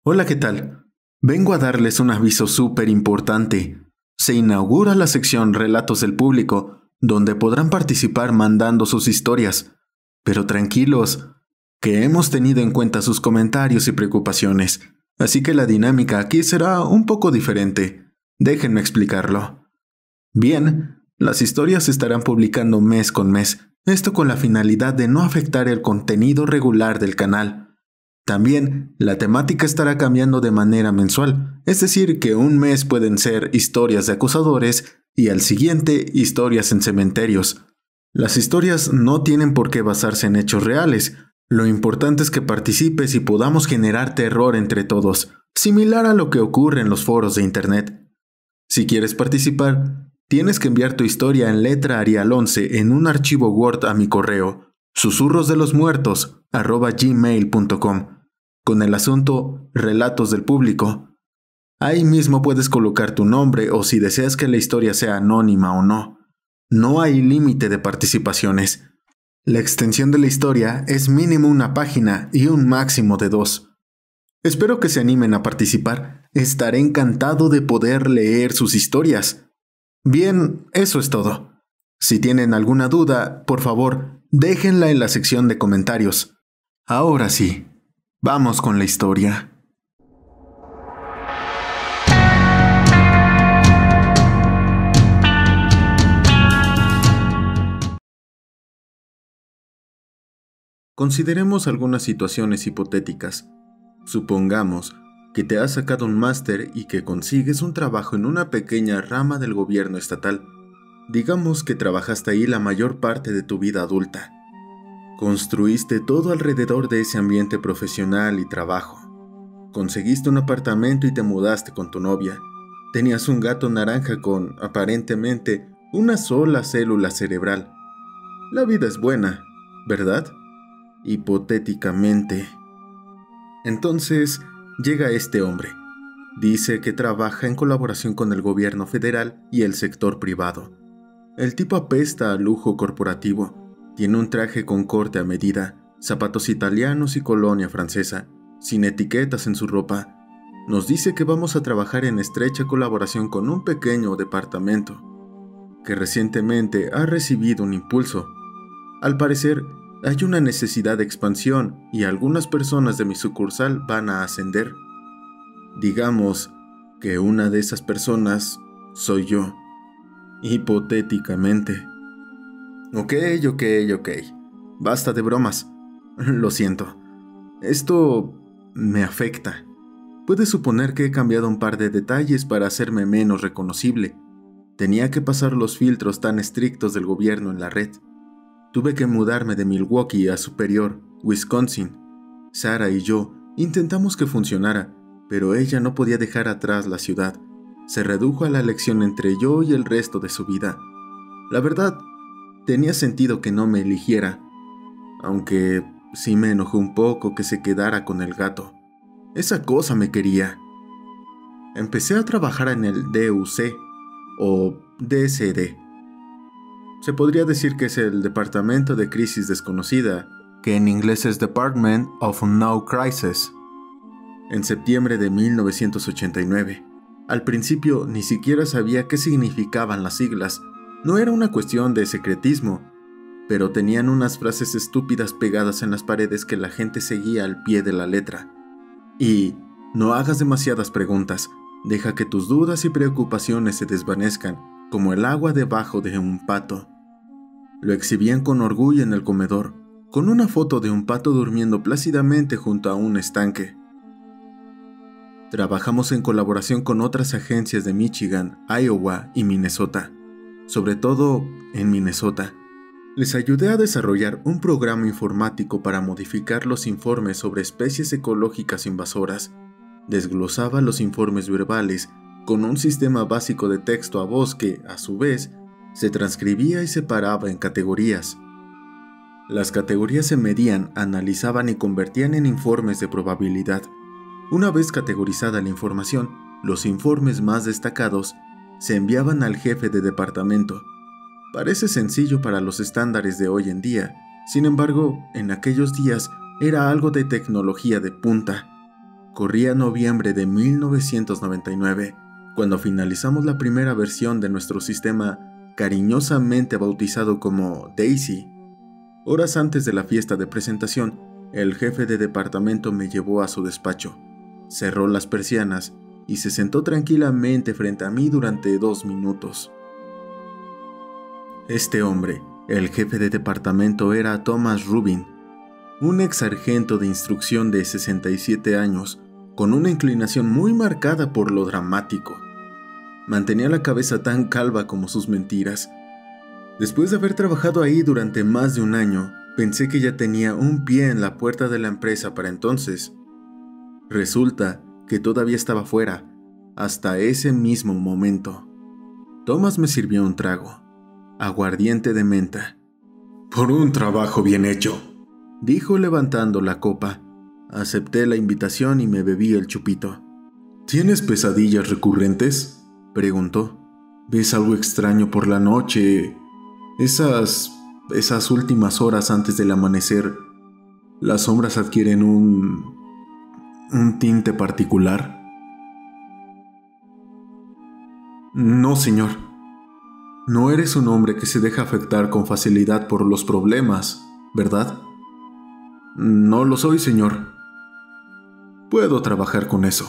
Hola, ¿qué tal? Vengo a darles un aviso súper importante. Se inaugura la sección Relatos del Público, donde podrán participar mandando sus historias. Pero tranquilos, que hemos tenido en cuenta sus comentarios y preocupaciones, así que la dinámica aquí será un poco diferente. Déjenme explicarlo. Bien, las historias se estarán publicando mes con mes, esto con la finalidad de no afectar el contenido regular del canal. También, la temática estará cambiando de manera mensual, es decir, que un mes pueden ser historias de acusadores y al siguiente historias en cementerios. Las historias no tienen por qué basarse en hechos reales, lo importante es que participes y podamos generar terror entre todos, similar a lo que ocurre en los foros de internet. Si quieres participar, tienes que enviar tu historia en letra Arial 11 en un archivo Word a mi correo susurrosdelosmuertos@gmail.com con el asunto Relatos del Público. Ahí mismo puedes colocar tu nombre o si deseas que la historia sea anónima o no. No hay límite de participaciones. La extensión de la historia es mínimo una página y un máximo de 2. Espero que se animen a participar. Estaré encantado de poder leer sus historias. Bien, eso es todo. Si tienen alguna duda, por favor, déjenla en la sección de comentarios. Ahora sí, vamos con la historia. Consideremos algunas situaciones hipotéticas. Supongamos que te has sacado un máster y que consigues un trabajo en una pequeña rama del gobierno estatal. Digamos que trabajaste ahí la mayor parte de tu vida adulta. Construiste todo alrededor de ese ambiente profesional y trabajo. Conseguiste un apartamento y te mudaste con tu novia. Tenías un gato naranja con, aparentemente, una sola célula cerebral. La vida es buena, ¿verdad? Hipotéticamente. Entonces, llega este hombre. Dice que trabaja en colaboración con el gobierno federal y el sector privado. El tipo apesta a lujo corporativo. Tiene un traje con corte a medida, zapatos italianos y colonia francesa, sin etiquetas en su ropa. Nos dice que vamos a trabajar en estrecha colaboración con un pequeño departamento, que recientemente ha recibido un impulso. Al parecer, hay una necesidad de expansión y algunas personas de mi sucursal van a ascender. Digamos que una de esas personas soy yo, hipotéticamente. Ok. Basta de bromas. Lo siento. Esto me afecta. Puedes suponer que he cambiado un par de detalles para hacerme menos reconocible. Tenía que pasar los filtros tan estrictos del gobierno en la red. Tuve que mudarme de Milwaukee a Superior, Wisconsin. Sara y yo intentamos que funcionara, pero ella no podía dejar atrás la ciudad. Se redujo a la elección entre yo y el resto de su vida. La verdad, tenía sentido que no me eligiera, aunque sí me enojó un poco que se quedara con el gato. Esa cosa me quería. Empecé a trabajar en el DUC, o DSD. Se podría decir que es el Departamento de Crisis Desconocida, que en inglés es Department of No Crisis. En septiembre de 1989. Al principio ni siquiera sabía qué significaban las siglas. No era una cuestión de secretismo, pero tenían unas frases estúpidas pegadas en las paredes que la gente seguía al pie de la letra. Y no hagas demasiadas preguntas, deja que tus dudas y preocupaciones se desvanezcan como el agua debajo de un pato. Lo exhibían con orgullo en el comedor, con una foto de un pato durmiendo plácidamente junto a un estanque. Trabajamos en colaboración con otras agencias de Michigan, Iowa y Minnesota, sobre todo en Minnesota. Les ayudé a desarrollar un programa informático para modificar los informes sobre especies ecológicas invasoras. Desglosaba los informes verbales con un sistema básico de texto a voz que, a su vez, se transcribía y separaba en categorías. Las categorías se medían, analizaban y convertían en informes de probabilidad. Una vez categorizada la información, los informes más destacados se enviaban al jefe de departamento. Parece sencillo para los estándares de hoy en día, sin embargo, en aquellos días era algo de tecnología de punta. Corría noviembre de 1999, cuando finalizamos la primera versión de nuestro sistema, cariñosamente bautizado como Daisy. Horas antes de la fiesta de presentación, el jefe de departamento me llevó a su despacho, cerró las persianas y se sentó tranquilamente frente a mí durante 2 minutos. Este hombre, el jefe de departamento, era Thomas Rubin, un ex sargento de instrucción de 67 años, con una inclinación muy marcada por lo dramático. Mantenía la cabeza tan calva como sus mentiras. Después de haber trabajado ahí durante más de un año, pensé que ya tenía un pie en la puerta de la empresa para entonces. Resulta que todavía estaba fuera, hasta ese mismo momento. Thomas me sirvió un trago, aguardiente de menta. «Por un trabajo bien hecho», dijo levantando la copa. Acepté la invitación y me bebí el chupito. «¿Tienes pesadillas recurrentes?», preguntó. «¿Ves algo extraño por la noche? Esas últimas horas antes del amanecer, las sombras adquieren un tinte particular». «No, señor. No eres un hombre que se deja afectar con facilidad por los problemas, ¿verdad?». «No lo soy, señor». «Puedo trabajar con eso».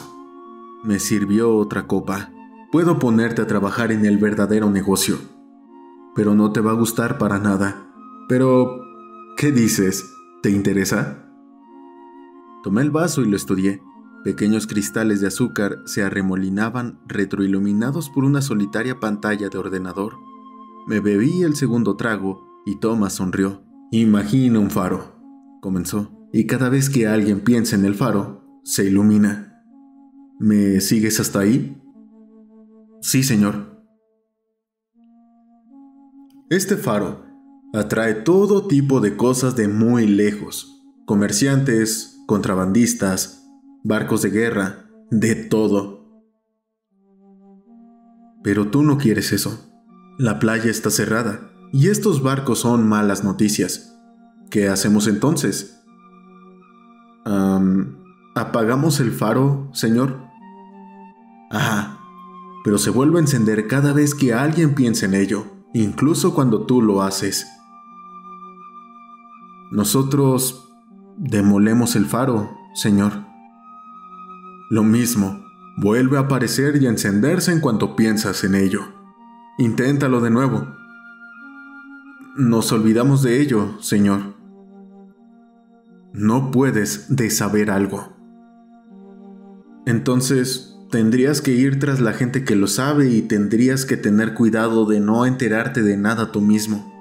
Me sirvió otra copa. «Puedo ponerte a trabajar en el verdadero negocio. Pero no te va a gustar para nada. Pero, ¿qué dices? ¿Te interesa?». Tomé el vaso y lo estudié. Pequeños cristales de azúcar se arremolinaban retroiluminados por una solitaria pantalla de ordenador. Me bebí el segundo trago y Thomas sonrió. «Imagina un faro», comenzó, «y cada vez que alguien piensa en el faro, se ilumina». «¿Me sigues hasta ahí?». «Sí, señor». «Este faro atrae todo tipo de cosas de muy lejos. Comerciantes, contrabandistas, barcos de guerra, de todo. Pero tú no quieres eso. La playa está cerrada y estos barcos son malas noticias. ¿Qué hacemos entonces?». ¿Apagamos el faro, señor?». «Ah, pero se vuelve a encender cada vez que alguien piensa en ello, incluso cuando tú lo haces». «Nosotros demolemos el faro, señor». «Lo mismo, vuelve a aparecer y a encenderse en cuanto piensas en ello. Inténtalo de nuevo». «Nos olvidamos de ello, señor». «No puedes de saber algo». «Entonces tendrías que ir tras la gente que lo sabe y tendrías que tener cuidado de no enterarte de nada tú mismo».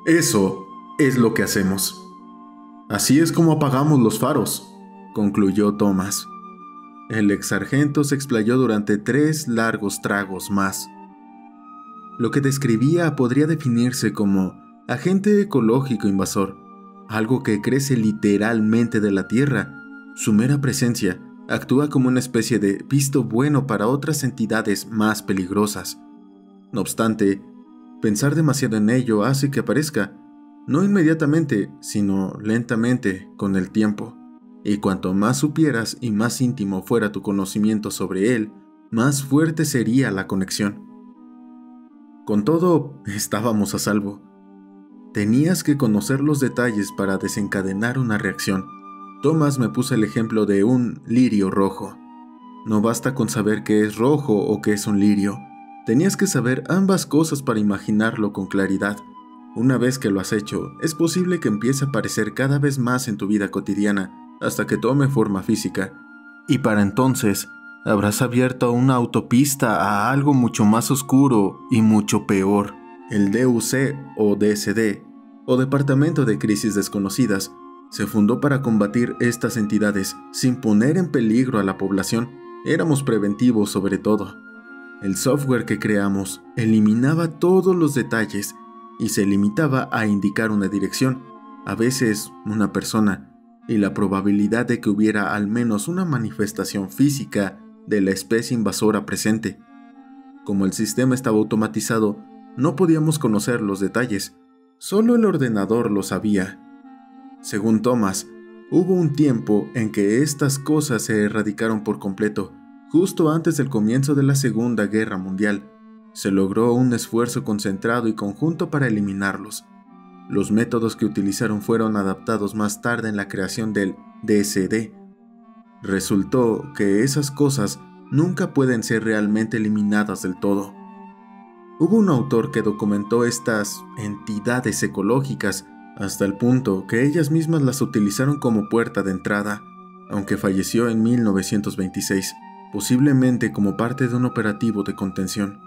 «Eso es lo que hacemos. Así es como apagamos los faros», concluyó Thomas. El ex sargento se explayó durante 3 largos tragos más. Lo que describía podría definirse como agente ecológico invasor, algo que crece literalmente de la tierra. Su mera presencia actúa como una especie de visto bueno para otras entidades más peligrosas. No obstante, pensar demasiado en ello hace que aparezca, no inmediatamente, sino lentamente con el tiempo. Y cuanto más supieras y más íntimo fuera tu conocimiento sobre él, más fuerte sería la conexión. Con todo, estábamos a salvo. Tenías que conocer los detalles para desencadenar una reacción. Thomas me puso el ejemplo de un lirio rojo. No basta con saber qué es rojo o qué es un lirio. Tenías que saber ambas cosas para imaginarlo con claridad. Una vez que lo has hecho, es posible que empiece a aparecer cada vez más en tu vida cotidiana, hasta que tome forma física. Y para entonces, habrás abierto una autopista a algo mucho más oscuro y mucho peor. El DUC o DSD, o Departamento de Crisis Desconocidas, se fundó para combatir estas entidades sin poner en peligro a la población. Éramos preventivos sobre todo. El software que creamos eliminaba todos los detalles y se limitaba a indicar una dirección, a veces una persona, y la probabilidad de que hubiera al menos una manifestación física de la especie invasora presente. Como el sistema estaba automatizado, no podíamos conocer los detalles, solo el ordenador lo sabía. Según Thomas, Hubo un tiempo en que estas cosas se erradicaron por completo. Justo antes del comienzo de la Segunda Guerra Mundial, se logró un esfuerzo concentrado y conjunto para eliminarlos. Los métodos que utilizaron fueron adaptados más tarde en la creación del DSD. Resultó que esas cosas nunca pueden ser realmente eliminadas del todo. Hubo un autor que documentó estas entidades ecológicas hasta el punto que ellas mismas las utilizaron como puerta de entrada, aunque falleció en 1926, posiblemente como parte de un operativo de contención.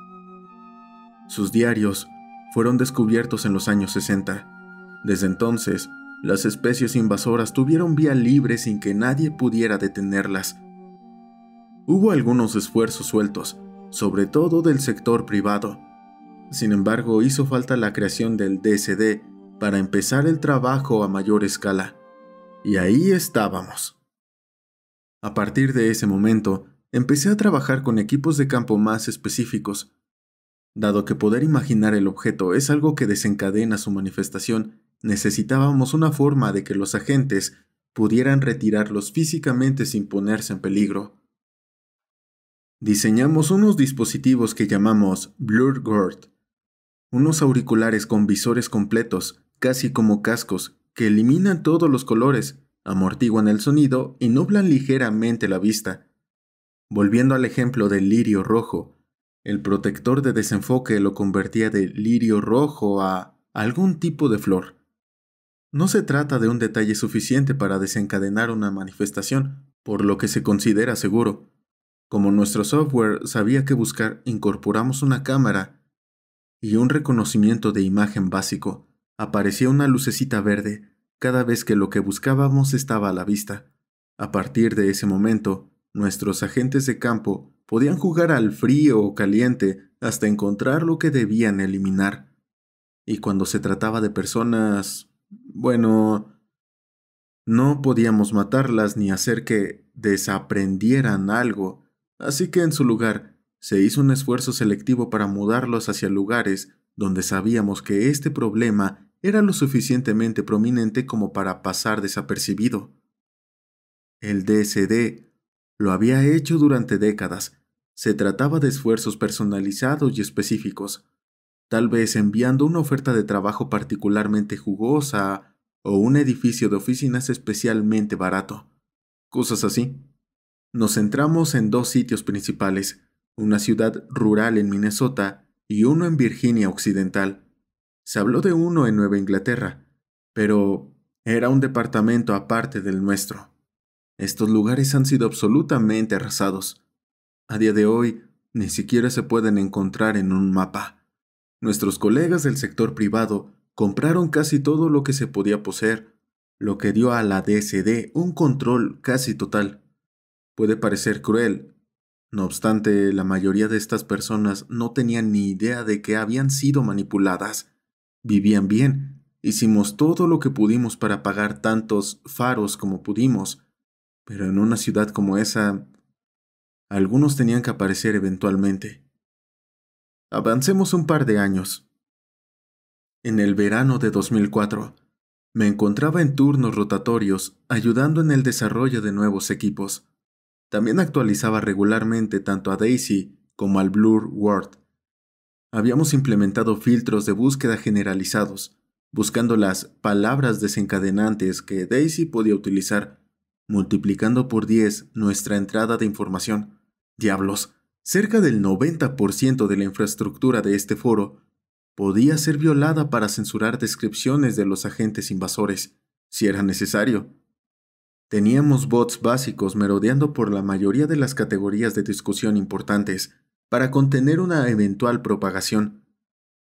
Sus diarios fueron descubiertos en los años 60. Desde entonces, las especies invasoras tuvieron vía libre sin que nadie pudiera detenerlas. Hubo algunos esfuerzos sueltos, sobre todo del sector privado. Sin embargo, hizo falta la creación del DSD para empezar el trabajo a mayor escala. Y ahí estábamos. A partir de ese momento, empecé a trabajar con equipos de campo más específicos. Dado que poder imaginar el objeto es algo que desencadena su manifestación, necesitábamos una forma de que los agentes pudieran retirarlos físicamente sin ponerse en peligro. Diseñamos unos dispositivos que llamamos BlurGuard, unos auriculares con visores completos, casi como cascos, que eliminan todos los colores, amortiguan el sonido y nublan ligeramente la vista. Volviendo al ejemplo del lirio rojo, el protector de desenfoque lo convertía de lirio rojo a algún tipo de flor. No se trata de un detalle suficiente para desencadenar una manifestación, por lo que se considera seguro. Como nuestro software sabía qué buscar, incorporamos una cámara y un reconocimiento de imagen básico. Aparecía una lucecita verde cada vez que lo que buscábamos estaba a la vista. A partir de ese momento, nuestros agentes de campo podían jugar al frío o caliente hasta encontrar lo que debían eliminar. Y cuando se trataba de personas, bueno, no podíamos matarlas ni hacer que desaprendieran algo, así que en su lugar se hizo un esfuerzo selectivo para mudarlos hacia lugares donde sabíamos que este problema era lo suficientemente prominente como para pasar desapercibido. El DSD lo había hecho durante décadas. Se trataba de esfuerzos personalizados y específicos, tal vez enviando una oferta de trabajo particularmente jugosa o un edificio de oficinas especialmente barato. Cosas así. Nos centramos en 2 sitios principales, una ciudad rural en Minnesota y uno en Virginia Occidental. Se habló de uno en Nueva Inglaterra, pero era un departamento aparte del nuestro. Estos lugares han sido absolutamente arrasados. A día de hoy, ni siquiera se pueden encontrar en un mapa. Nuestros colegas del sector privado compraron casi todo lo que se podía poseer, lo que dio a la DSD un control casi total. Puede parecer cruel. No obstante, la mayoría de estas personas no tenían ni idea de que habían sido manipuladas. Vivían bien. Hicimos todo lo que pudimos para pagar tantos faros como pudimos, pero en una ciudad como esa, algunos tenían que aparecer eventualmente. Avancemos un par de años. En el verano de 2004, me encontraba en turnos rotatorios ayudando en el desarrollo de nuevos equipos. También actualizaba regularmente tanto a Daisy como al BlurGuard. Habíamos implementado filtros de búsqueda generalizados, buscando las palabras desencadenantes que Daisy podía utilizar, multiplicando por 10 nuestra entrada de información. Diablos, cerca del 90% de la infraestructura de este foro podía ser violada para censurar descripciones de los agentes invasores, si era necesario. Teníamos bots básicos merodeando por la mayoría de las categorías de discusión importantes para contener una eventual propagación.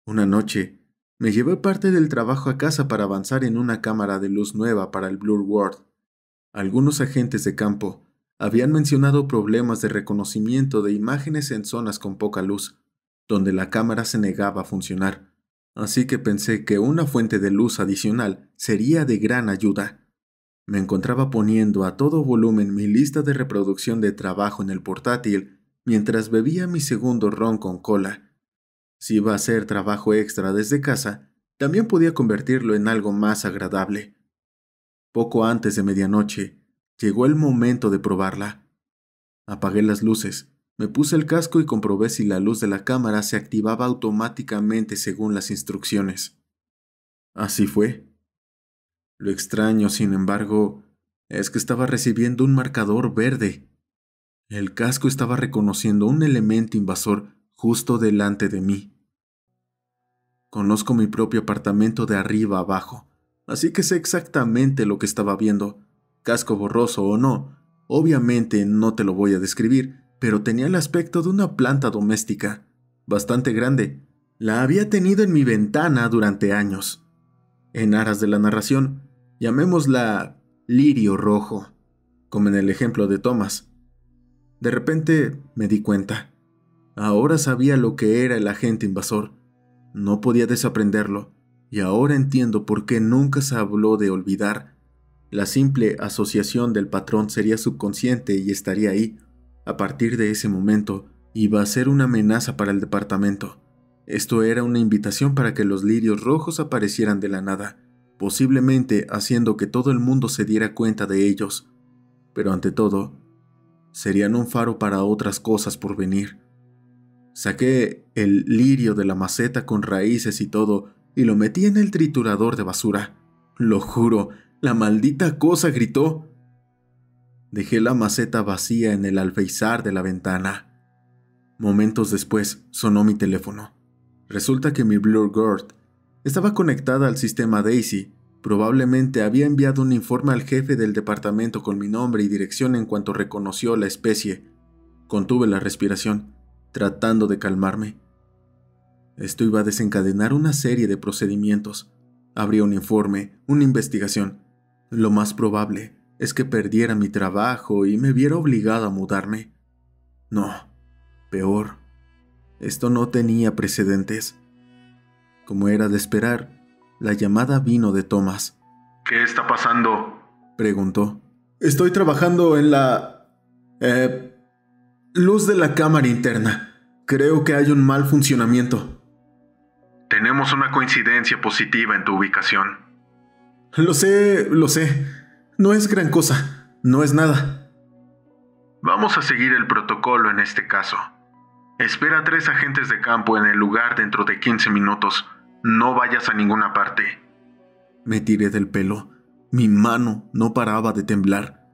Una noche, me llevé parte del trabajo a casa para avanzar en una cámara de luz nueva para el BlurGuard. Algunos agentes de campo habían mencionado problemas de reconocimiento de imágenes en zonas con poca luz, donde la cámara se negaba a funcionar, así que pensé que una fuente de luz adicional sería de gran ayuda. Me encontraba poniendo a todo volumen mi lista de reproducción de trabajo en el portátil mientras bebía mi segundo ron con cola. Si iba a hacer trabajo extra desde casa, también podía convertirlo en algo más agradable. Poco antes de medianoche, llegó el momento de probarla. Apagué las luces, me puse el casco y comprobé si la luz de la cámara se activaba automáticamente según las instrucciones. Así fue. Lo extraño, sin embargo, es que estaba recibiendo un marcador verde. El casco estaba reconociendo un elemento invasor justo delante de mí. Conozco mi propio apartamento de arriba a abajo, así que sé exactamente lo que estaba viendo. Casco borroso o no, obviamente no te lo voy a describir, pero tenía el aspecto de una planta doméstica, bastante grande. La había tenido en mi ventana durante años. En aras de la narración, llamémosla lirio rojo, como en el ejemplo de Thomas. De repente me di cuenta. Ahora sabía lo que era el agente invasor. No podía desaprenderlo, y ahora entiendo por qué nunca se habló de olvidar. La simple asociación del patrón sería subconsciente y estaría ahí. A partir de ese momento, iba a ser una amenaza para el departamento. Esto era una invitación para que los lirios rojos aparecieran de la nada, posiblemente haciendo que todo el mundo se diera cuenta de ellos. Pero ante todo, serían un faro para otras cosas por venir. Saqué el lirio de la maceta con raíces y todo y lo metí en el triturador de basura. Lo juro, la maldita cosa gritó. Dejé la maceta vacía en el alféizar de la ventana. Momentos después sonó mi teléfono. Resulta que mi Bluebird estaba conectada al sistema Daisy. Probablemente había enviado un informe al jefe del departamento con mi nombre y dirección en cuanto reconoció la especie. Contuve la respiración, tratando de calmarme. Esto iba a desencadenar una serie de procedimientos. Habría un informe, una investigación. Lo más probable es que perdiera mi trabajo y me viera obligado a mudarme. No, peor. Esto no tenía precedentes. Como era de esperar, la llamada vino de Thomas. ¿Qué está pasando?, preguntó. Estoy trabajando en la... luz de la cámara interna. Creo que hay un mal funcionamiento. Tenemos una coincidencia positiva en tu ubicación. Lo sé. No es gran cosa. No es nada. Vamos a seguir el protocolo en este caso. Espera a 3 agentes de campo en el lugar dentro de 15 minutos. No vayas a ninguna parte. Me tiré del pelo. Mi mano no paraba de temblar.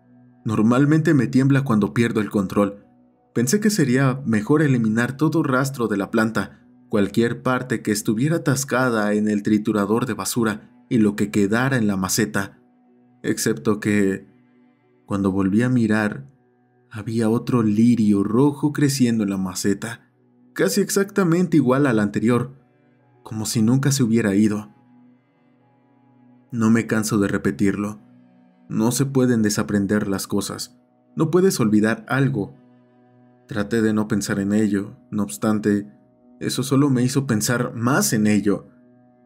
Normalmente me tiembla cuando pierdo el control. Pensé que sería mejor eliminar todo rastro de la planta, cualquier parte que estuviera atascada en el triturador de basura y lo que quedara en la maceta. Excepto que, cuando volví a mirar, había otro lirio rojo creciendo en la maceta, casi exactamente igual al anterior, como si nunca se hubiera ido. No me canso de repetirlo. No se pueden desaprender las cosas. No puedes olvidar algo. Traté de no pensar en ello, no obstante, eso solo me hizo pensar más en ello.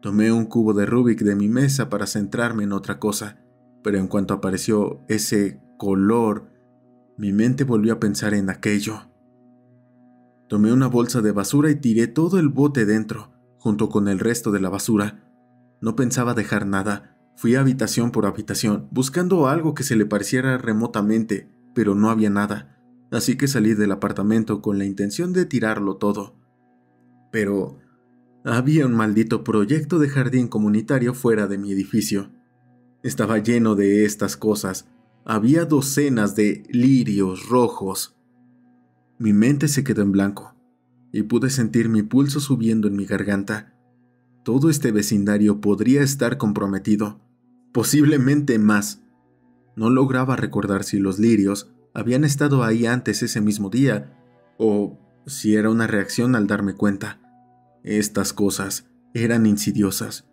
Tomé un cubo de Rubik de mi mesa para centrarme en otra cosa, pero en cuanto apareció ese color, mi mente volvió a pensar en aquello. Tomé una bolsa de basura y tiré todo el bote dentro, junto con el resto de la basura. No pensaba dejar nada. Fui habitación por habitación, buscando algo que se le pareciera remotamente, pero no había nada. Así que salí del apartamento con la intención de tirarlo todo. Pero había un maldito proyecto de jardín comunitario fuera de mi edificio. Estaba lleno de estas cosas. Había docenas de lirios rojos. Mi mente se quedó en blanco, y pude sentir mi pulso subiendo en mi garganta. Todo este vecindario podría estar comprometido, posiblemente más. No lograba recordar si los lirios habían estado ahí antes ese mismo día, o si era una reacción al darme cuenta. Estas cosas eran insidiosas.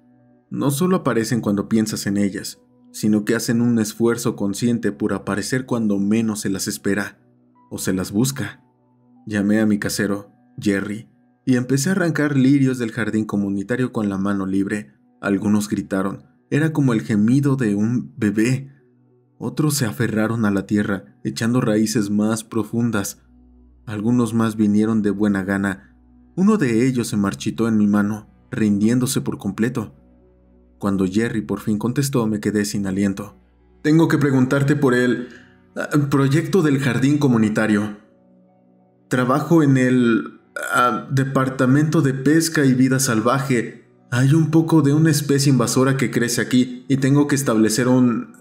No solo aparecen cuando piensas en ellas, sino que hacen un esfuerzo consciente por aparecer cuando menos se las espera, o se las busca. Llamé a mi casero, Jerry, y empecé a arrancar lirios del jardín comunitario con la mano libre. Algunos gritaron, era como el gemido de un bebé. Otros se aferraron a la tierra, echando raíces más profundas. Algunos más vinieron de buena gana. Uno de ellos se marchitó en mi mano, rindiéndose por completo. Cuando Jerry por fin contestó, me quedé sin aliento. Tengo que preguntarte por el proyecto del jardín comunitario. Trabajo en el departamento de pesca y vida salvaje. Hay un poco de una especie invasora que crece aquí y tengo que establecer un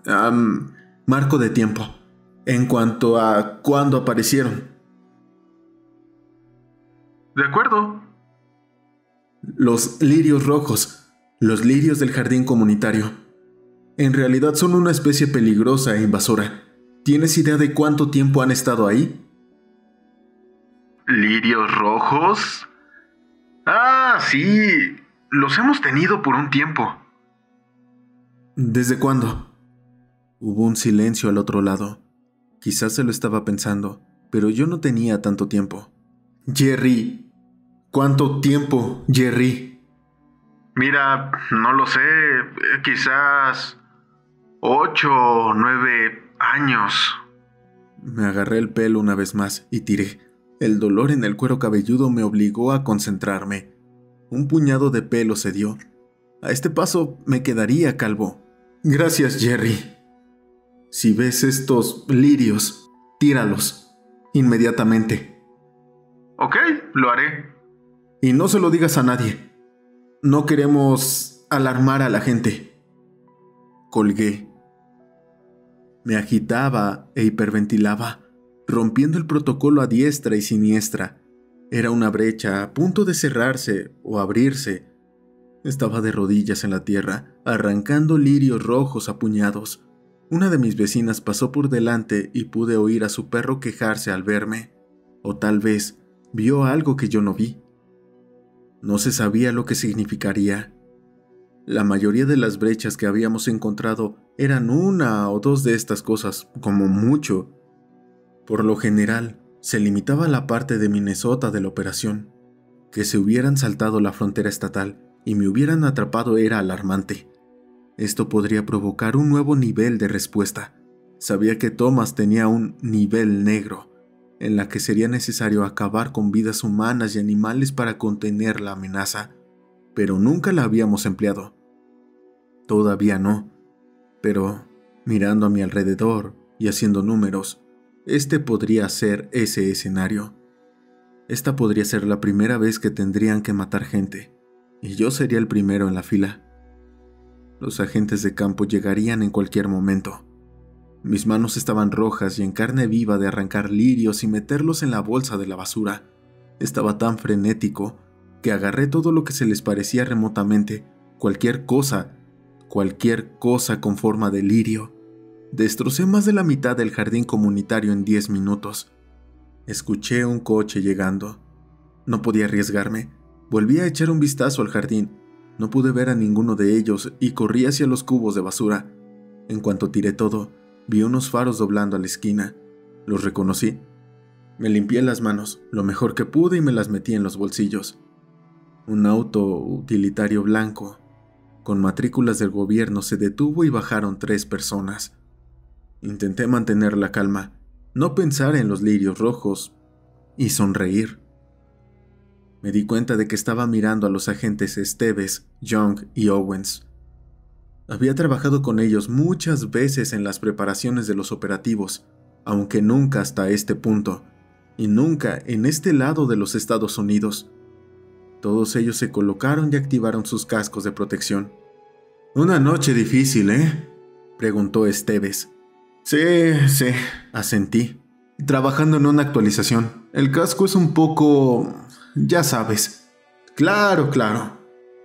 marco de tiempo en cuanto a cuándo aparecieron. De acuerdo. Los lirios rojos, los lirios del jardín comunitario. En realidad son una especie peligrosa e invasora. ¿Tienes idea de cuánto tiempo han estado ahí? ¿Lirios rojos? Ah, sí. Los hemos tenido por un tiempo. ¿Desde cuándo? Hubo un silencio al otro lado. Quizás se lo estaba pensando, pero yo no tenía tanto tiempo. Jerry. ¿Cuánto tiempo, Jerry? Mira, no lo sé. Quizás 8 o 9 años. Me agarré el pelo una vez más y tiré. El dolor en el cuero cabelludo me obligó a concentrarme. Un puñado de pelo se dio. A este paso me quedaría calvo. Gracias, Jerry. Si ves estos lirios, tíralos. Inmediatamente. Ok, lo haré. Y no se lo digas a nadie. No queremos alarmar a la gente. Colgué. Me agitaba e hiperventilaba, rompiendo el protocolo a diestra y siniestra. Era una brecha a punto de cerrarse o abrirse. Estaba de rodillas en la tierra, arrancando lirios rojos a puñados. Una de mis vecinas pasó por delante y pude oír a su perro quejarse al verme. O tal vez vio algo que yo no vi. No se sabía lo que significaría. La mayoría de las brechas que habíamos encontrado eran una o dos de estas cosas, como mucho. Por lo general, se limitaba a la parte de Minnesota de la operación. Que se hubieran saltado la frontera estatal y me hubieran atrapado era alarmante. Esto podría provocar un nuevo nivel de respuesta. Sabía que Thomas tenía un nivel negro, en la que sería necesario acabar con vidas humanas y animales para contener la amenaza, pero nunca la habíamos empleado. Todavía no, pero mirando a mi alrededor y haciendo números, este podría ser ese escenario. Esta podría ser la primera vez que tendrían que matar gente, y yo sería el primero en la fila. Los agentes de campo llegarían en cualquier momento. Mis manos estaban rojas y en carne viva de arrancar lirios y meterlos en la bolsa de la basura. Estaba tan frenético que agarré todo lo que se les parecía remotamente, cualquier cosa con forma de lirio. Destrocé más de la mitad del jardín comunitario en 10 minutos. Escuché un coche llegando. No podía arriesgarme. Volví a echar un vistazo al jardín. No pude ver a ninguno de ellos y corrí hacia los cubos de basura. En cuanto tiré todo, vi unos faros doblando a la esquina. Los reconocí. Me limpié las manos, lo mejor que pude, y me las metí en los bolsillos. Un auto utilitario blanco, con matrículas del gobierno, se detuvo y bajaron 3 personas. Intenté mantener la calma, no pensar en los lirios rojos y sonreír. Me di cuenta de que estaba mirando a los agentes Esteves, Young y Owens. Había trabajado con ellos muchas veces en las preparaciones de los operativos, aunque nunca hasta este punto, y nunca en este lado de los Estados Unidos. Todos ellos se colocaron y activaron sus cascos de protección. «Una noche difícil, ¿eh?», preguntó Esteves. Sí, asentí. Trabajando en una actualización. El casco es un poco... ya sabes. Claro.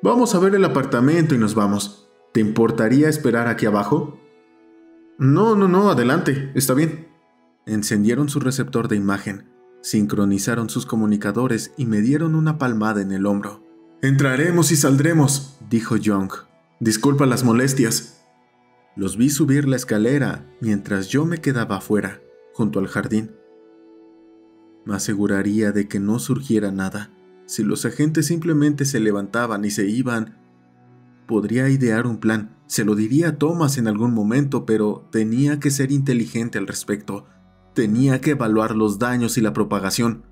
Vamos a ver el apartamento y nos vamos. ¿Te importaría esperar aquí abajo? No, adelante, está bien. Encendieron su receptor de imagen, sincronizaron sus comunicadores y me dieron una palmada en el hombro. Entraremos y saldremos, dijo Young. Disculpa las molestias. Los vi subir la escalera mientras yo me quedaba afuera, junto al jardín. Me aseguraría de que no surgiera nada. Si los agentes simplemente se levantaban y se iban, podría idear un plan. Se lo diría a Thomas en algún momento, pero tenía que ser inteligente al respecto. Tenía que evaluar los daños y la propagación.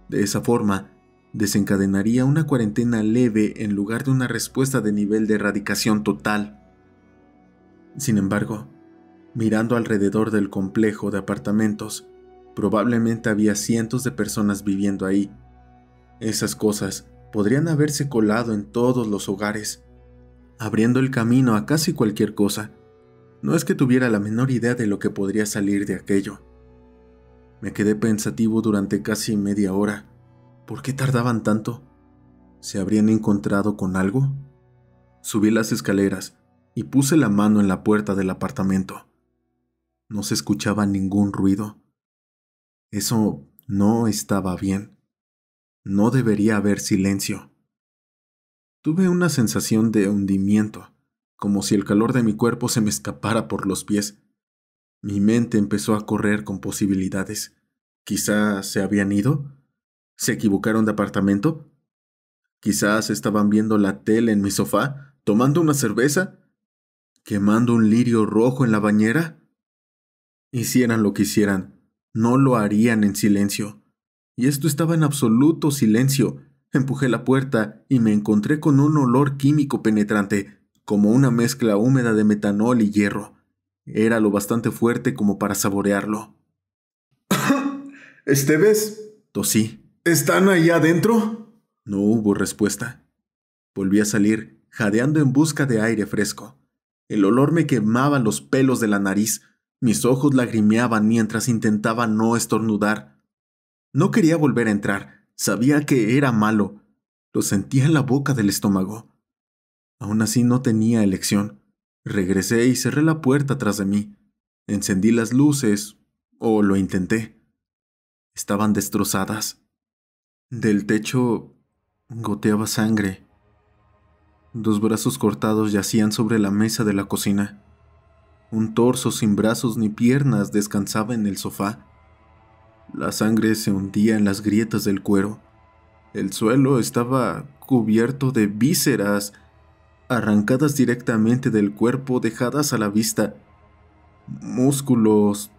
De esa forma, desencadenaría una cuarentena leve en lugar de una respuesta de nivel de erradicación total. Sin embargo, Mirando alrededor del complejo de apartamentos, probablemente había cientos de personas viviendo ahí. Esas cosas podrían haberse colado en todos los hogares, abriendo el camino a casi cualquier cosa. No es que tuviera la menor idea de lo que podría salir de aquello. Me quedé pensativo durante casi media hora. ¿Por qué tardaban tanto? ¿Se habrían encontrado con algo? Subí las escaleras y puse la mano en la puerta del apartamento. No se escuchaba ningún ruido. Eso no estaba bien. No debería haber silencio. Tuve una sensación de hundimiento, como si el calor de mi cuerpo se me escapara por los pies. Mi mente empezó a correr con posibilidades. ¿Quizás se habían ido? ¿Se equivocaron de apartamento? ¿Quizás estaban viendo la tele en mi sofá, tomando una cerveza? ¿Quemando un lirio rojo en la bañera? Hicieran lo que hicieran, no lo harían en silencio. Y esto estaba en absoluto silencio. Empujé la puerta y me encontré con un olor químico penetrante, como una mezcla húmeda de metanol y hierro. Era lo bastante fuerte como para saborearlo. ¿Esteves? Tosí. ¿Están ahí adentro? No hubo respuesta. Volví a salir, jadeando en busca de aire fresco. El olor me quemaba los pelos de la nariz. Mis ojos lagrimeaban mientras intentaba no estornudar. No quería volver a entrar. Sabía que era malo. Lo sentía en la boca del estómago. Aún así no tenía elección. Regresé y cerré la puerta tras de mí. Encendí las luces, o lo intenté. Estaban destrozadas. Del techo goteaba sangre. 2 brazos cortados yacían sobre la mesa de la cocina. Un torso sin brazos ni piernas descansaba en el sofá. La sangre se hundía en las grietas del cuero. El suelo estaba cubierto de vísceras, arrancadas directamente del cuerpo, dejadas a la vista. Músculos,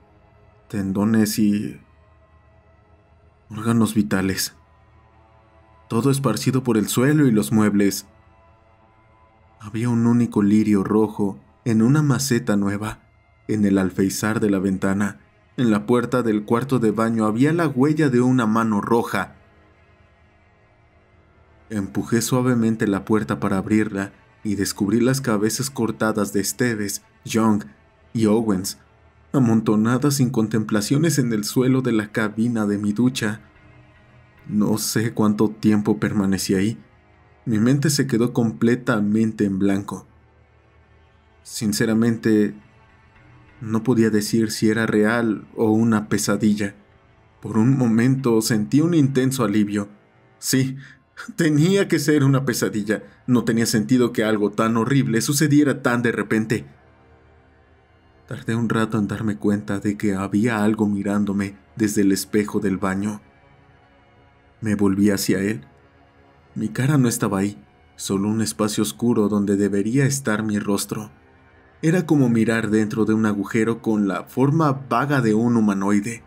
tendones y órganos vitales. Todo esparcido por el suelo y los muebles. Había un único lirio rojo en una maceta nueva, en el alféizar de la ventana. En la puerta del cuarto de baño había la huella de una mano roja. Empujé suavemente la puerta para abrirla y descubrí las cabezas cortadas de Esteves, Young y Owens, amontonadas sin contemplaciones en el suelo de la cabina de mi ducha. No sé cuánto tiempo permanecí ahí. Mi mente se quedó completamente en blanco. Sinceramente, no podía decir si era real o una pesadilla. Por un momento sentí un intenso alivio. Sí, tenía que ser una pesadilla. No tenía sentido que algo tan horrible sucediera tan de repente. Tardé un rato en darme cuenta de que había algo mirándome desde el espejo del baño. Me volví hacia él. Mi cara no estaba ahí, solo un espacio oscuro donde debería estar mi rostro. Era como mirar dentro de un agujero con la forma vaga de un humanoide.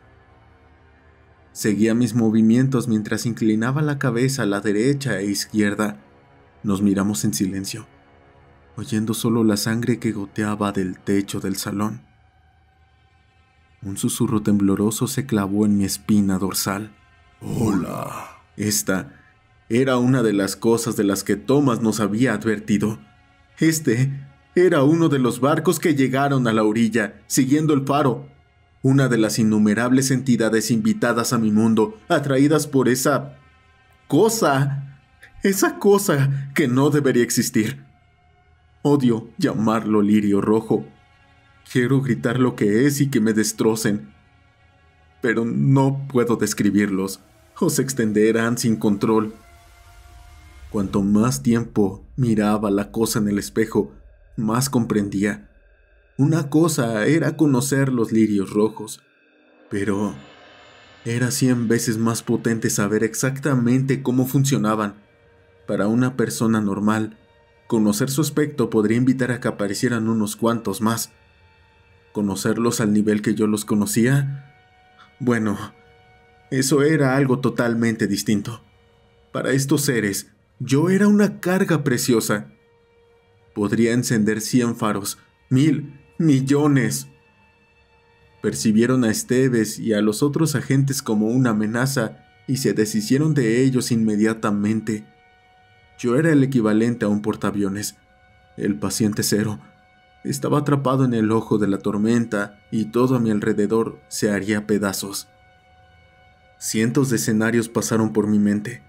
Seguía mis movimientos mientras inclinaba la cabeza a la derecha e izquierda. Nos miramos en silencio, oyendo solo la sangre que goteaba del techo del salón. Un susurro tembloroso se clavó en mi espina dorsal. Hola. Esta era una de las cosas de las que Thomas nos había advertido. Era uno de los barcos que llegaron a la orilla, siguiendo el faro. Una de las innumerables entidades invitadas a mi mundo, atraídas por esa cosa que no debería existir. Odio llamarlo lirio rojo. Quiero gritar lo que es y que me destrocen. Pero no puedo describirlos, o se extenderán sin control. Cuanto más tiempo miraba la cosa en el espejo, más comprendía. Una cosa era conocer los lirios rojos, pero era 100 veces más potente saber exactamente cómo funcionaban. Para una persona normal, conocer su aspecto podría invitar a que aparecieran unos cuantos más. ¿Conocerlos al nivel que yo los conocía? Bueno, eso era algo totalmente distinto. Para estos seres, yo era una carga preciosa. Podría encender 100 faros, 1000, millones, Percibieron a Esteves y a los otros agentes como una amenaza y se deshicieron de ellos inmediatamente. Yo era el equivalente a un portaaviones, el paciente cero. Estaba atrapado en el ojo de la tormenta y todo a mi alrededor se haría pedazos. Cientos de escenarios pasaron por mi mente.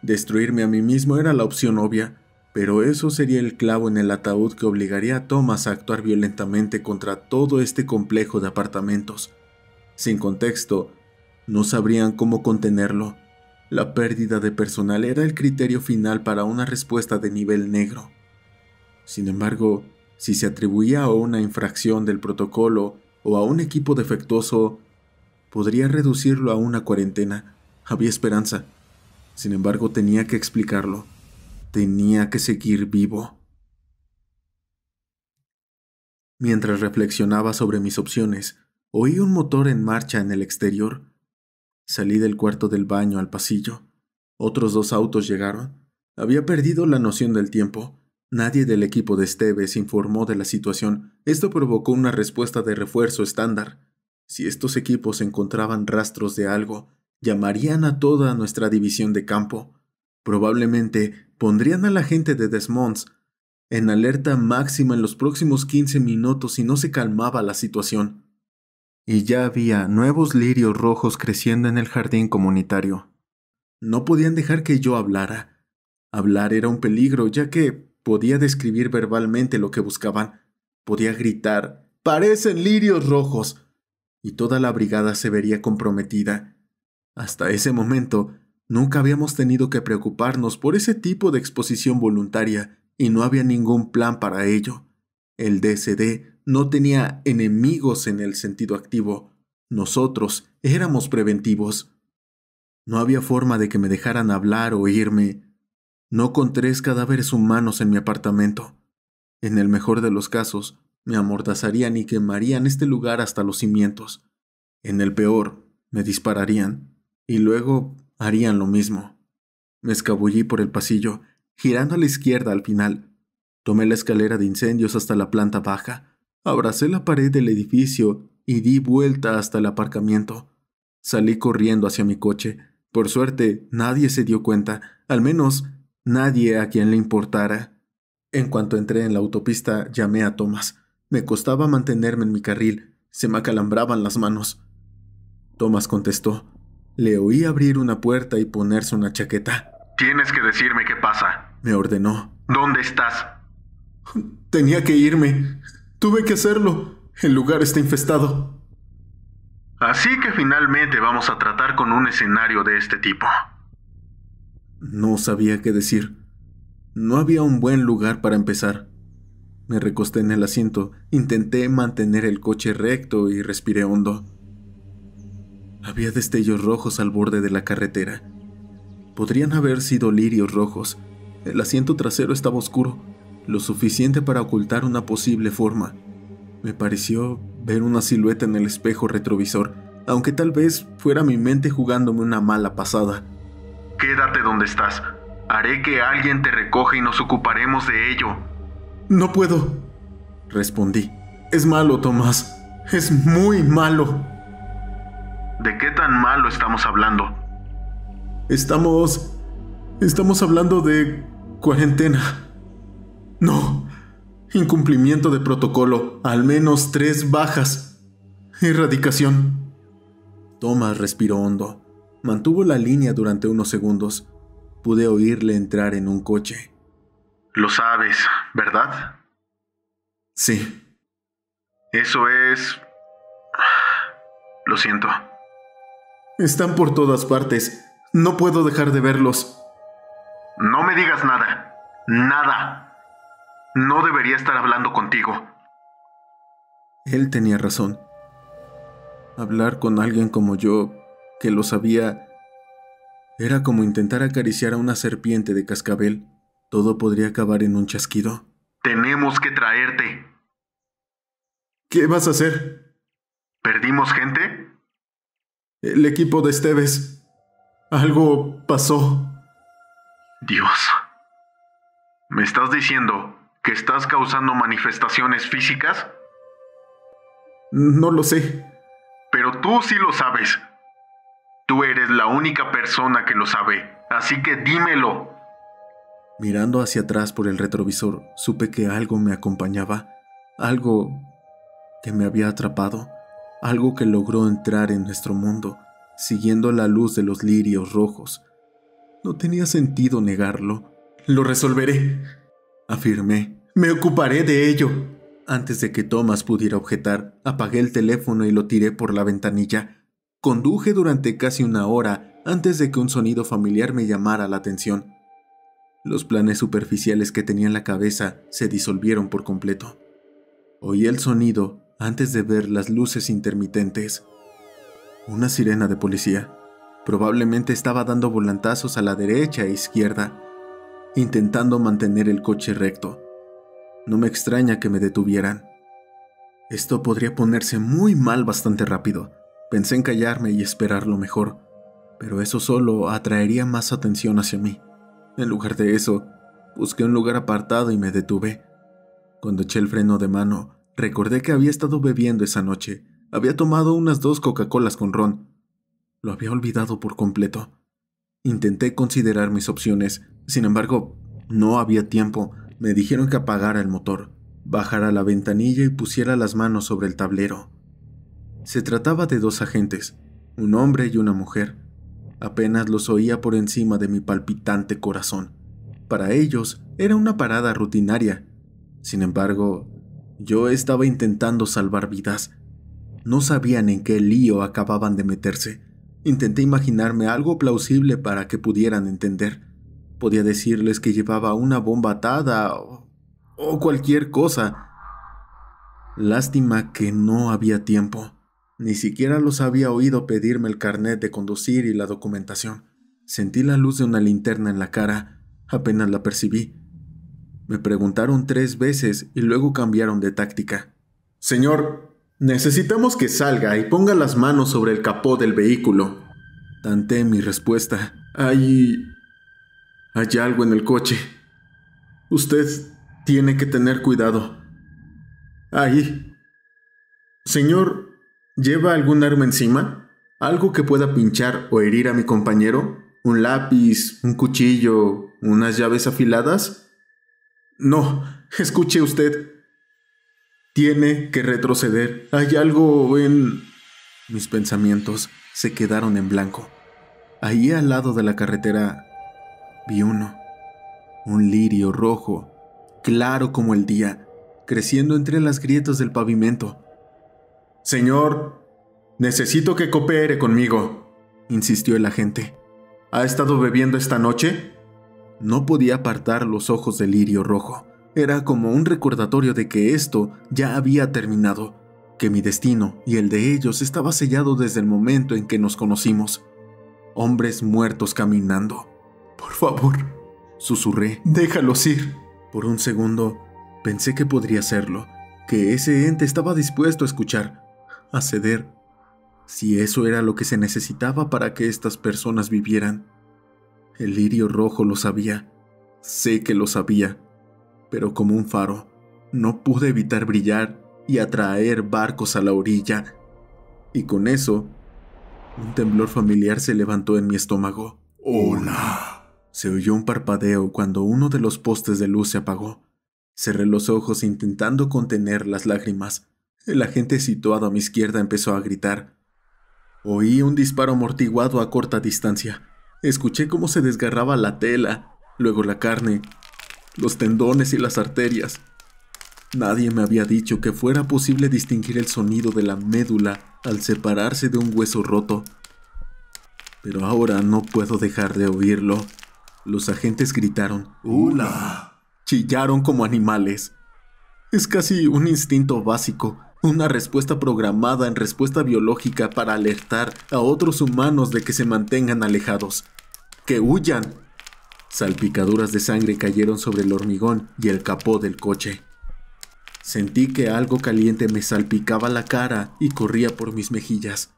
Destruirme a mí mismo era la opción obvia, pero eso sería el clavo en el ataúd que obligaría a Thomas a actuar violentamente contra todo este complejo de apartamentos. Sin contexto, no sabrían cómo contenerlo. La pérdida de personal era el criterio final para una respuesta de nivel negro. Sin embargo, si se atribuía a una infracción del protocolo o a un equipo defectuoso, podría reducirlo a una cuarentena. Había esperanza. Sin embargo, tenía que explicarlo. Tenía que seguir vivo. Mientras reflexionaba sobre mis opciones, oí un motor en marcha en el exterior. Salí del cuarto del baño al pasillo. Otros 2 autos llegaron. Había perdido la noción del tiempo. Nadie del equipo de Esteves informó de la situación. Esto provocó una respuesta de refuerzo estándar. Si estos equipos encontraban rastros de algo, llamarían a toda nuestra división de campo. Probablemente pondrían a la gente de Desmonds en alerta máxima en los próximos 15 minutos si no se calmaba la situación. Y ya había nuevos lirios rojos creciendo en el jardín comunitario. No podían dejar que yo hablara. Hablar era un peligro, ya que podía describir verbalmente lo que buscaban. Podía gritar, ¡parecen lirios rojos! Y toda la brigada se vería comprometida. Hasta ese momento, nunca habíamos tenido que preocuparnos por ese tipo de exposición voluntaria y no había ningún plan para ello. El DSD no tenía enemigos en el sentido activo. Nosotros éramos preventivos. No había forma de que me dejaran hablar o irme. No con 3 cadáveres humanos en mi apartamento. En el mejor de los casos, me amordazarían y quemarían este lugar hasta los cimientos. En el peor, me dispararían. Y luego harían lo mismo. Me escabullí por el pasillo, girando a la izquierda al final. Tomé la escalera de incendios hasta la planta baja, abracé la pared del edificio y di vuelta hasta el aparcamiento. Salí corriendo hacia mi coche. Por suerte, nadie se dio cuenta, al menos nadie a quien le importara. En cuanto entré en la autopista, llamé a Thomas. Me costaba mantenerme en mi carril, se me acalambraban las manos. Thomas contestó. Le oí abrir una puerta y ponerse una chaqueta. Tienes que decirme qué pasa, me ordenó. ¿Dónde estás? Tenía que irme. Tuve que hacerlo. El lugar está infestado. Así que finalmente vamos a tratar con un escenario de este tipo. No sabía qué decir. No había un buen lugar para empezar. Me recosté en el asiento, intenté mantener el coche recto y respiré hondo. Había destellos rojos al borde de la carretera. Podrían haber sido lirios rojos. El asiento trasero estaba oscuro, lo suficiente para ocultar una posible forma. Me pareció ver una silueta en el espejo retrovisor, aunque tal vez fuera mi mente jugándome una mala pasada. Quédate donde estás. Haré que alguien te recoja y nos ocuparemos de ello. No puedo, respondí. Es malo, Tomás. Es muy malo. ¿De qué tan malo estamos hablando? Estamos hablando de cuarentena. No. Incumplimiento de protocolo. Al menos 3 bajas. Erradicación. Thomas respiró hondo. Mantuvo la línea durante unos segundos. Pude oírle entrar en un coche. Lo sabes, ¿verdad? Sí. Eso es... Lo siento. Están por todas partes. No puedo dejar de verlos. No me digas nada. Nada. No debería estar hablando contigo. Él tenía razón. Hablar con alguien como yo, que lo sabía, era como intentar acariciar a una serpiente de cascabel. Todo podría acabar en un chasquido. Tenemos que traerte. ¿Qué vas a hacer? ¿Perdimos gente? El equipo de Esteves. Algo pasó. Dios. ¿Me estás diciendo que estás causando manifestaciones físicas? No lo sé. pero tú sí lo sabes. Tú eres la única persona que lo sabe, así que dímelo. Mirando hacia atrás por el retrovisor, supe que algo me acompañaba, algo que me había atrapado, algo que logró entrar en nuestro mundo, siguiendo la luz de los lirios rojos. No tenía sentido negarlo. «Lo resolveré», afirmé. «Me ocuparé de ello». Antes de que Thomas pudiera objetar, apagué el teléfono y lo tiré por la ventanilla. Conduje durante casi una hora antes de que un sonido familiar me llamara la atención. Los planes superficiales que tenía en la cabeza se disolvieron por completo. Oí el sonido antes de ver las luces intermitentes. Una sirena de policía. Probablemente estaba dando volantazos a la derecha e izquierda, intentando mantener el coche recto. No me extraña que me detuvieran. Esto podría ponerse muy mal bastante rápido. Pensé en callarme y esperar lo mejor, pero eso solo atraería más atención hacia mí. En lugar de eso, busqué un lugar apartado y me detuve. Cuando eché el freno de mano, recordé que había estado bebiendo esa noche. Había tomado unas 2 Coca-Colas con ron. Lo había olvidado por completo. Intenté considerar mis opciones, sin embargo, no había tiempo. Me dijeron que apagara el motor, bajara la ventanilla y pusiera las manos sobre el tablero. Se trataba de 2 agentes, un hombre y una mujer. Apenas los oía por encima de mi palpitante corazón. Para ellos era una parada rutinaria. Sin embargo, yo estaba intentando salvar vidas. No sabían en qué lío acababan de meterse. Intenté imaginarme algo plausible para que pudieran entender. Podía decirles que llevaba una bomba atada o cualquier cosa. Lástima que no había tiempo. Ni siquiera los había oído pedirme el carnet de conducir y la documentación. Sentí la luz de una linterna en la cara. Apenas la percibí. Me preguntaron 3 veces y luego cambiaron de táctica. «Señor, necesitamos que salga y ponga las manos sobre el capó del vehículo». Tanteé mi respuesta. Hay algo en el coche. Usted tiene que tener cuidado. Ahí. Señor, ¿lleva algún arma encima? ¿Algo que pueda pinchar o herir a mi compañero? ¿Un lápiz, un cuchillo, unas llaves afiladas? No, escuche usted. Tiene que retroceder. Hay algo en... Mis pensamientos se quedaron en blanco. Ahí al lado de la carretera vi uno. Un lirio rojo, claro como el día, creciendo entre las grietas del pavimento. «Señor, necesito que coopere conmigo», insistió el agente. «¿Ha estado bebiendo esta noche?» No podía apartar los ojos del lirio rojo. Era como un recordatorio de que esto ya había terminado, que mi destino y el de ellos estaba sellado desde el momento en que nos conocimos. Hombres muertos caminando. «Por favor», susurré, «déjalos ir». Por un segundo pensé que podría hacerlo, que ese ente estaba dispuesto a escuchar, a ceder, si eso era lo que se necesitaba para que estas personas vivieran. El lirio rojo lo sabía, sé que lo sabía, pero como un faro, no pude evitar brillar y atraer barcos a la orilla. Y con eso, un temblor familiar se levantó en mi estómago. «Hola». Se oyó un parpadeo cuando uno de los postes de luz se apagó. Cerré los ojos intentando contener las lágrimas. El agente situado a mi izquierda empezó a gritar. Oí un disparo amortiguado a corta distancia. Escuché cómo se desgarraba la tela, luego la carne, los tendones y las arterias. Nadie me había dicho que fuera posible distinguir el sonido de la médula al separarse de un hueso roto. Pero ahora no puedo dejar de oírlo. Los agentes gritaron «¡Hola!». Chillaron como animales. Es casi un instinto básico, una respuesta programada en respuesta biológica para alertar a otros humanos de que se mantengan alejados, que huyan. Salpicaduras de sangre cayeron sobre el hormigón y el capó del coche. Sentí que algo caliente me salpicaba la cara y corría por mis mejillas.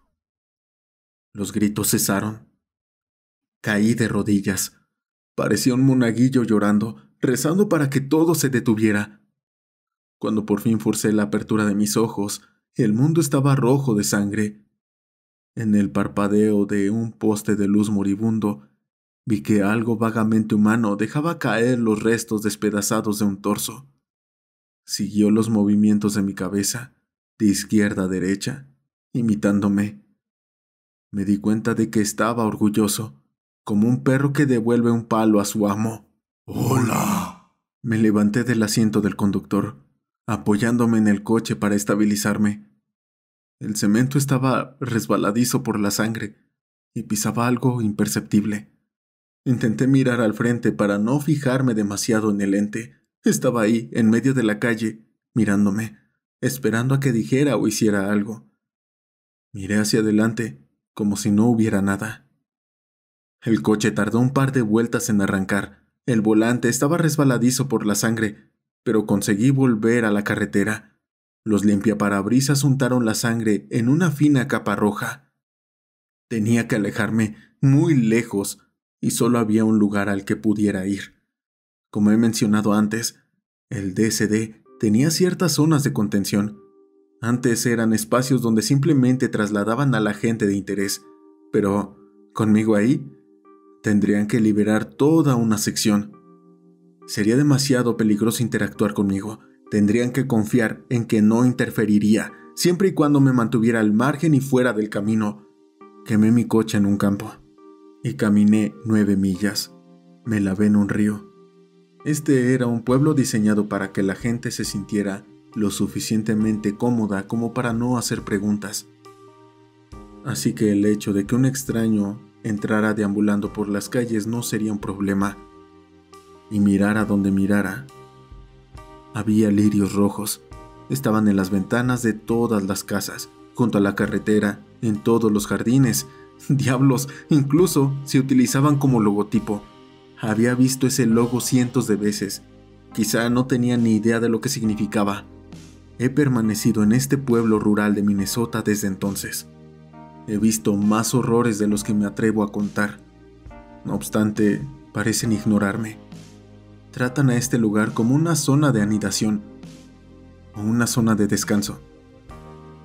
Los gritos cesaron. Caí de rodillas. Parecía un monaguillo llorando, rezando para que todo se detuviera. Cuando por fin forcé la apertura de mis ojos, el mundo estaba rojo de sangre. En el parpadeo de un poste de luz moribundo, vi que algo vagamente humano dejaba caer los restos despedazados de un torso. Siguió los movimientos de mi cabeza, de izquierda a derecha, imitándome. Me di cuenta de que estaba orgulloso, como un perro que devuelve un palo a su amo. ¡Hola! Me levanté del asiento del conductor, apoyándome en el coche para estabilizarme. El cemento estaba resbaladizo por la sangre y pisaba algo imperceptible. Intenté mirar al frente para no fijarme demasiado en el ente. Estaba ahí, en medio de la calle, mirándome, esperando a que dijera o hiciera algo. Miré hacia adelante, como si no hubiera nada. El coche tardó un par de vueltas en arrancar. El volante estaba resbaladizo por la sangre, pero conseguí volver a la carretera. Los limpiaparabrisas untaron la sangre en una fina capa roja. Tenía que alejarme muy lejos y solo había un lugar al que pudiera ir. Como he mencionado antes, el DSD tenía ciertas zonas de contención. Antes eran espacios donde simplemente trasladaban a la gente de interés, pero conmigo ahí tendrían que liberar toda una sección. Sería demasiado peligroso interactuar conmigo. Tendrían que confiar en que no interferiría, siempre y cuando me mantuviera al margen y fuera del camino. Quemé mi coche en un campo y caminé 9 millas. Me lavé en un río. Este era un pueblo diseñado para que la gente se sintiera lo suficientemente cómoda como para no hacer preguntas. Así que el hecho de que un extraño entrara deambulando por las calles no sería un problema. Y mirara donde mirara, había lirios rojos. Estaban en las ventanas de todas las casas, junto a la carretera, en todos los jardines. Diablos, incluso se utilizaban como logotipo. Había visto ese logo cientos de veces. Quizá no tenía ni idea de lo que significaba. He permanecido en este pueblo rural de Minnesota desde entonces. He visto más horrores de los que me atrevo a contar. No obstante, parecen ignorarme. Tratan a este lugar como una zona de anidación o una zona de descanso.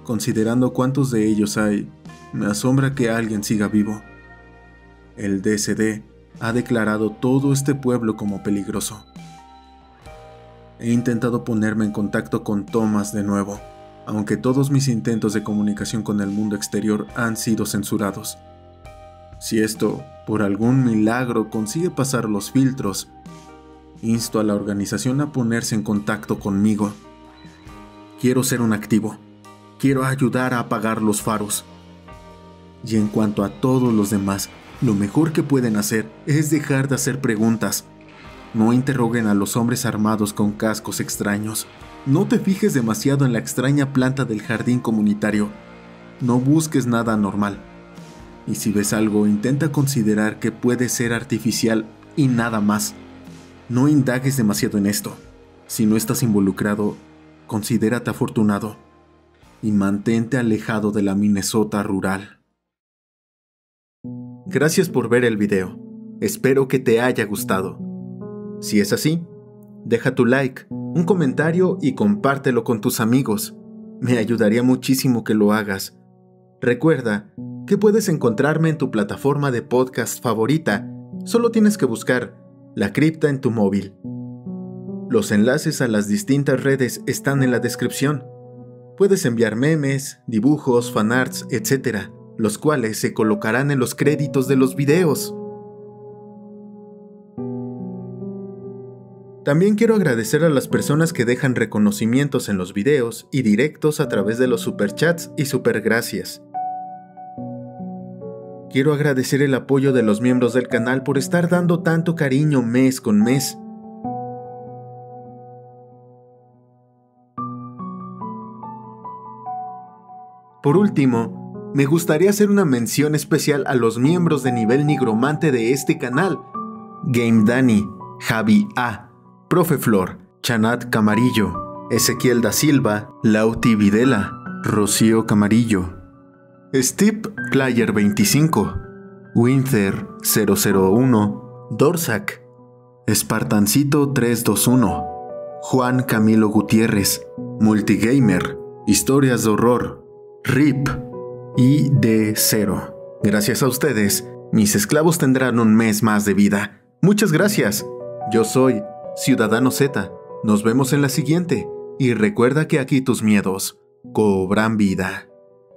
Considerando cuántos de ellos hay, me asombra que alguien siga vivo. El DSD ha declarado todo este pueblo como peligroso. He intentado ponerme en contacto con Thomas de nuevo, aunque todos mis intentos de comunicación con el mundo exterior han sido censurados. Si esto, por algún milagro, consigue pasar los filtros, insto a la organización a ponerse en contacto conmigo. Quiero ser un activo. Quiero ayudar a apagar los faros. Y en cuanto a todos los demás, lo mejor que pueden hacer es dejar de hacer preguntas. No interroguen a los hombres armados con cascos extraños. No te fijes demasiado en la extraña planta del jardín comunitario. No busques nada anormal. Y si ves algo, intenta considerar que puede ser artificial y nada más. No indagues demasiado en esto. Si no estás involucrado, considérate afortunado y mantente alejado de la Minnesota rural. Gracias por ver el video. Espero que te haya gustado. Si es así, deja tu like, un comentario y compártelo con tus amigos. Me ayudaría muchísimo que lo hagas. Recuerda que puedes encontrarme en tu plataforma de podcast favorita. Solo tienes que buscar La Cripta en tu móvil. Los enlaces a las distintas redes están en la descripción. Puedes enviar memes, dibujos, fanarts, etc., los cuales se colocarán en los créditos de los videos. También quiero agradecer a las personas que dejan reconocimientos en los videos y directos a través de los superchats y supergracias. Quiero agradecer el apoyo de los miembros del canal por estar dando tanto cariño mes con mes. Por último, me gustaría hacer una mención especial a los miembros de nivel nigromante de este canal: Game Dani, Javi A, Profe Flor, Chanat Camarillo, Ezequiel da Silva, Lauti Videla, Rocío Camarillo, Steve Player 25, Winter 001, Dorsac, Espartancito 321, Juan Camilo Gutiérrez, Multigamer, Historias de Horror, RIP, y D0. Gracias a ustedes, mis esclavos tendrán un mes más de vida. Muchas gracias. Yo soy Ciudadano Z. Nos vemos en la siguiente. Y recuerda que aquí tus miedos cobran vida.